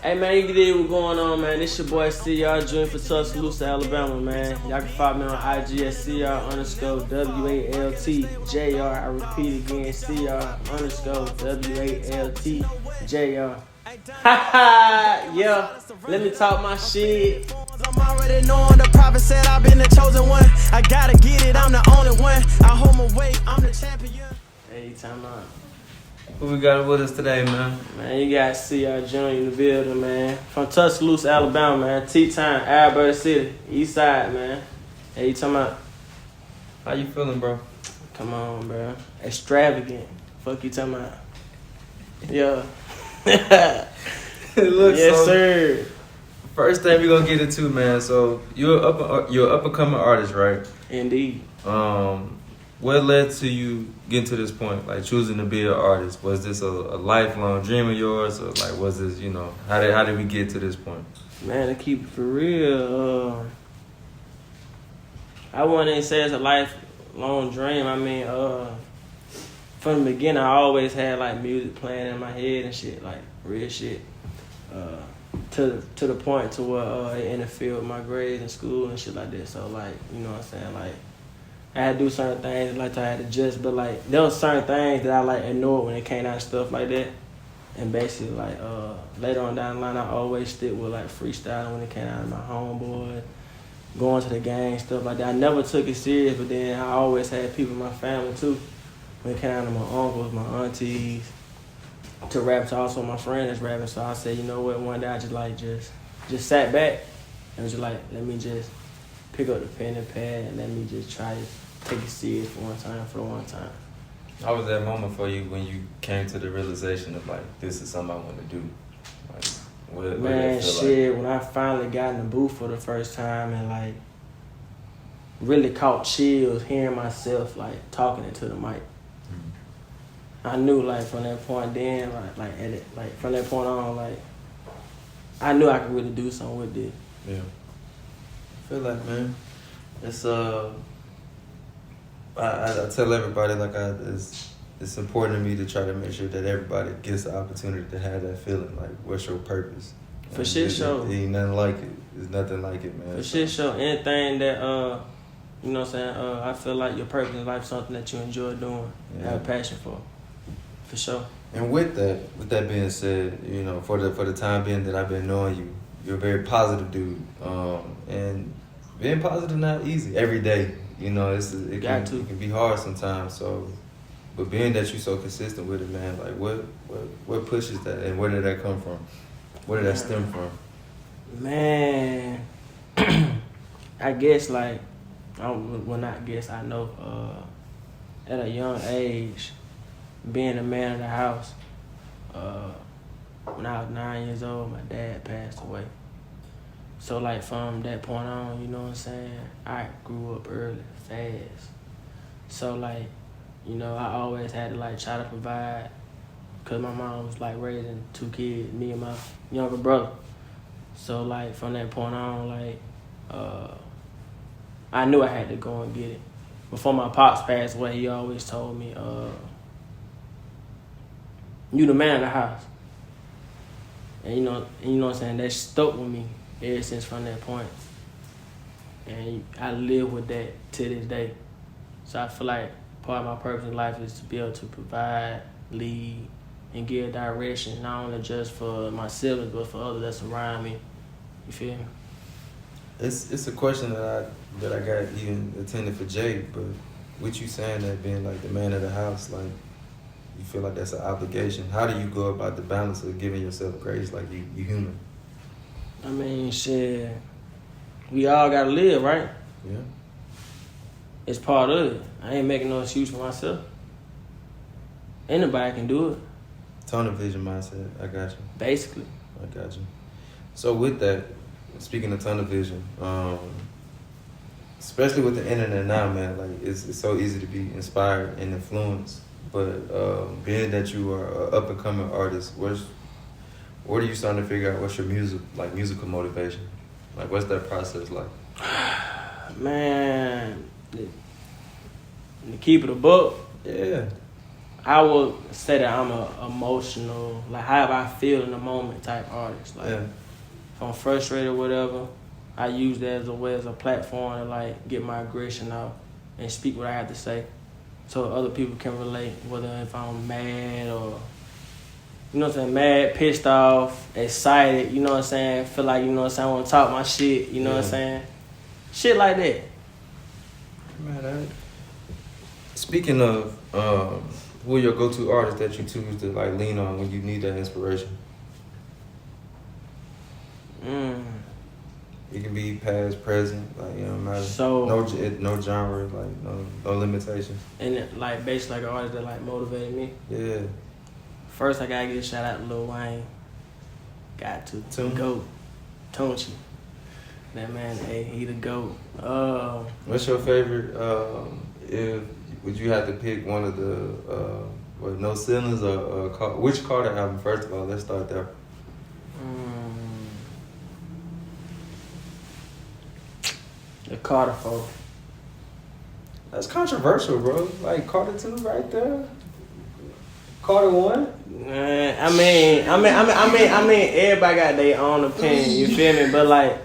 Hey man, you get what's going on, man. This your boy CRJR for Tuscaloosa, Alabama, man. Y'all can follow me on IG at CR_WALTJR. I repeat again, CR_WALTJR. Haha, yeah. Let me talk my shit. I'm already knowing the prophet said I've been the chosen one. I gotta get it, I'm the only one. I hold my weight, I'm the champion. Hey, time out. Who we got with us today, man? Man, you got CRJR in the building, man. From Tuscaloosa, Alabama, man. T-Time, Alberta City, East Side, man. Hey, you talking about? How you feeling, bro? Come on, bro. Extravagant. Fuck you talking about? Yeah. Look, Yes, so, sir. First thing we gonna get into, man. So you're up and coming artist, right? Indeed. What led to you getting to this point, like choosing to be an artist? Was this a lifelong dream of yours, or like was this, how did we get to this point? Man, to keep it for real, I wouldn't say it's a lifelong dream. I mean, from the beginning, I always had like music playing in my head and shit, like real shit. To the point to where it interfered with my grades in school and shit like that. So like, you know what I'm saying, like I had to do certain things, like I had to adjust, but like there was certain things that I like ignored when it came out of stuff like that. And basically like later on down the line, I always stick with like freestyling when it came out of my homeboy, going to the gang, stuff like that. I never took it serious, but then I always had people in my family too. When it came out of my uncles, my aunties, to rap, to also my friend that's rapping. So I said, you know what, one day I just sat back and was just like, let me just pick up the pen and pad and let me just try to take it serious for one time. How was that moment for you when you came to the realization of like, this is something I want to do? Like, what did Man, it feel shit, like? when I finally got in the booth for the first time and like really caught chills hearing myself like talking into the mic. I knew like from that point then, from that point on, like I knew I could really do something with this. Yeah. I feel like, man, it's I tell everybody like it's important to me to try to make sure that everybody gets the opportunity to have that feeling. Like, what's your purpose? For shit show. It ain't nothing like it. There's nothing like it, man. For shit show. Anything that you know what I'm saying, I feel like your purpose in life is something that you enjoy doing, have a passion for. For sure. And with that being said, for the time being that I've been knowing you, you're a very positive dude. And being positive not easy every day. It can be hard sometimes. So, but being that you're so consistent with it, man, like what pushes that, and where did that come from? Where did that stem from? Man, I guess I know at a young age, being a man of the house, when I was 9 years old, my dad passed away. So like from that point on, you know what I'm saying, I grew up early, fast. So like, I always had to like try to provide, cause my mom was like raising 2 kids, me and my younger brother. So like from that point on, like, I knew I had to go and get it. Before my pops passed away, he always told me, you the man of the house. And you know what I'm saying, that stuck with me ever since from that point. And I live with that to this day. So I feel like part of my purpose in life is to be able to provide, lead, and give direction, not only just for my siblings, but for others that's around me. You feel me? It's a question that I got even intended for Jay, but with you saying that, being like the man of the house, like, you feel like that's an obligation. How do you go about the balance of giving yourself grace like you human? I mean, shit, we all gotta live, right? Yeah. It's part of it. I ain't making no excuse for myself. Anybody can do it. Tunnel vision mindset, I got you. Basically. I got you. So with that, speaking of tunnel vision, especially with the internet now, man, like it's so easy to be inspired and influenced. But being that you are an up and coming artist, what are you starting to figure out? What's your musical motivation? Like, what's that process like? Man, to keep it a buck, Yeah. I would say that I'm a emotional, like how I feel in the moment type artist. Like if I'm frustrated or whatever, I use that as a way, as a platform to like get my aggression out and speak what I have to say, so other people can relate. Whether if I'm mad or, you know what I'm saying, mad, pissed off, excited, you know what I'm saying, feel like, you know what I'm saying, I want to talk my shit, you know what I'm saying, shit like that. Man, speaking of, who are your go-to artists that you choose to like lean on when you need that inspiration? It can be past, present, like, you know, matter. So no genre, like no limitations. And it, like basically like an artist that like motivated me. Yeah. First, I gotta give a shout out to Lil Wayne. Got to. GOAT. Tunchi. That man, hey, he the GOAT. What's your favorite? Would you have to pick one of the No Ceilings or which Carter album? First of all, let's start there. The Carter 4. That's controversial, bro. Like Carter 2 right there. Carter 1. I mean, everybody got their own opinion. You feel me? But like,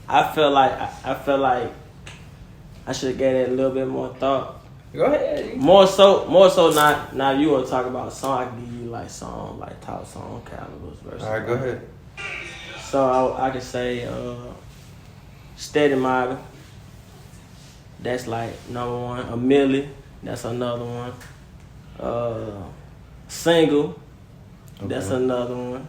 I feel like I should have gave that a little bit more thought. Go ahead. More so. Now you want to talk about a song? I can give you like song, like top song calibers. Versus All right, go ahead. So I could say Steady Mobbin. That's like number one. A Millie. That's another one. Single. Okay. That's another one.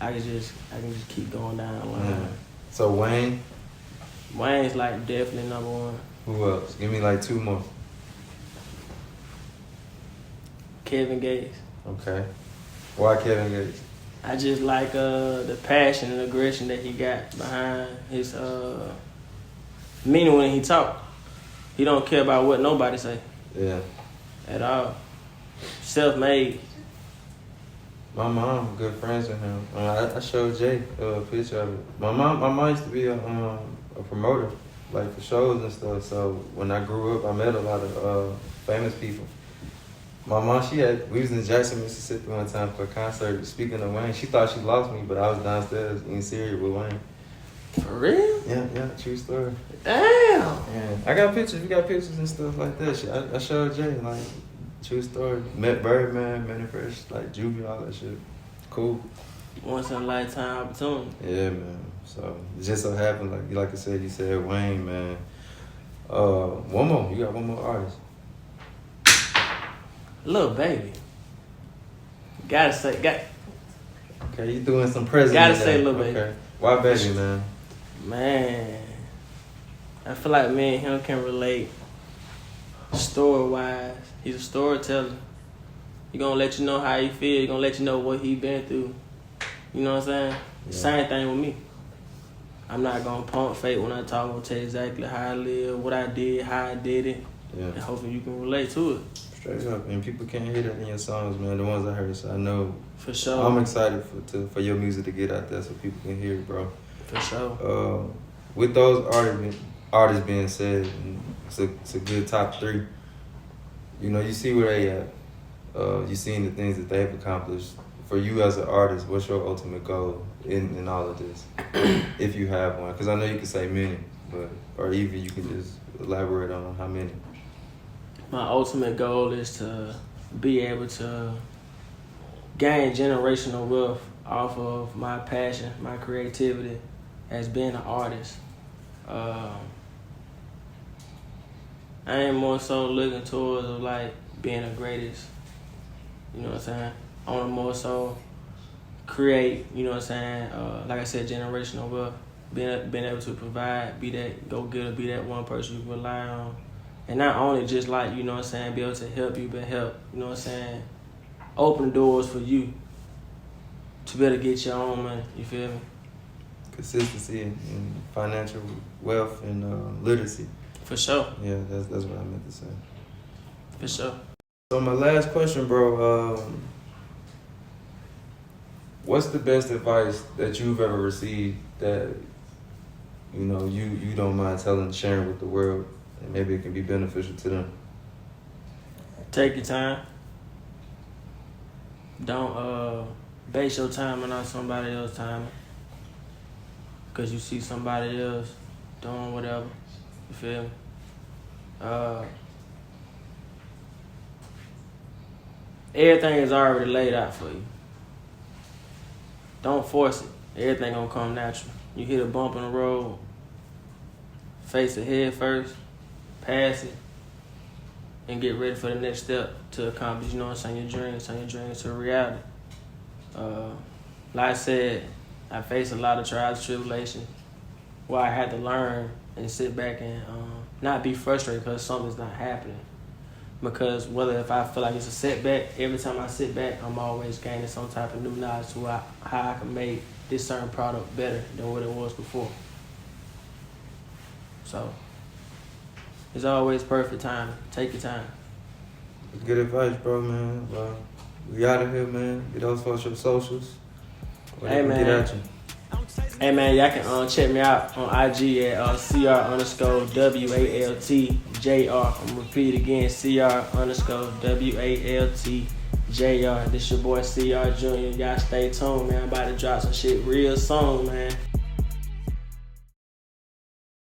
I can just keep going down the line. Yeah. So Wayne. Wayne's like definitely number one. Who else? Give me like two more. Kevin Gates. Okay. Why Kevin Gates? I just like the passion and aggression that he got behind his meaning when he talk. He don't care about what nobody say. Yeah. At all. Self-made. My mom, good friends with him. I showed Jay a picture of it. My mom used to be a promoter, like for shows and stuff. So when I grew up, I met a lot of famous people. My mom, we was in Jackson, Mississippi one time for a concert. Speaking of Wayne, she thought she lost me, but I was downstairs eating cereal with Wayne. For real? Yeah, true story. Damn. Yeah, I got pictures. We got pictures and stuff like that. I showed Jay, like, true story. Met Birdman, Manifest, like Juvie, all that shit. Cool. Once in a lifetime opportunity. Yeah, man. So it just so happened, like I said, you said Wayne, man. One more. You got one more artist. Lil Baby. Gotta say. Okay, you doing some present. Gotta say Lil Baby. Okay. Why Baby, man? Man, I feel like me and him can relate story-wise. He's a storyteller. He gonna let you know how he feel. He gonna let you know what he been through. You know what I'm saying? Yeah. Same thing with me. I'm not gonna pump fake when I talk. I'm gonna tell you exactly how I live, what I did, how I did it. Yeah. And hopefully you can relate to it. Straight up. And people can't hear that in your songs, man. The ones I heard, so I know. For sure. I'm excited for your music to get out there so people can hear it, bro. For sure. With those artists being said, it's a good top 3. You know, you see where they at. You seen the things that they've accomplished. For you as an artist, what's your ultimate goal in all of this, if you have one? Because I know you can say many, or even you can just elaborate on how many. My ultimate goal is to be able to gain generational wealth off of my passion, my creativity as being an artist. I ain't more so looking towards like being the greatest. You know what I'm saying? I want to more so create, you know what I'm saying, like I said, generational wealth. Being able to provide, be that go-getter, be that one person you can rely on. And not only just like, you know what I'm saying, be able to help you, but help, you know what I'm saying, open doors for you to be able to get your own money, you feel me? Consistency and financial wealth and literacy. For sure. Yeah, that's what I meant to say. For sure. So my last question, bro, what's the best advice that you've ever received that, you know, you don't mind sharing with the world and maybe it can be beneficial to them. Take your time. Don't base your time on somebody else's time. Cause you see somebody else doing whatever. You feel me? Everything is already laid out for you. Don't force it. Everything gonna come natural. You hit a bump in the road, face it head first, pass it, and get ready for the next step to accomplish, you know what I'm saying, your dreams, turn your dreams to a reality. Like I said, I faced a lot of trials and tribulations where I had to learn and sit back and not be frustrated because something's not happening. Because whether if I feel like it's a setback, every time I sit back, I'm always gaining some type of new knowledge to how I can make this certain product better than what it was before. So, it's always perfect time. Take your time. Good advice, bro, man. Well, we out of here, man. Get those social socials. Hey, man. Get at you. Hey, man, y'all can check me out on IG at CR_WALTJR. I'm gonna repeat again, CR_WALTJR. This your boy CR Jr. Y'all stay tuned, man. I'm about to drop some shit real soon, man.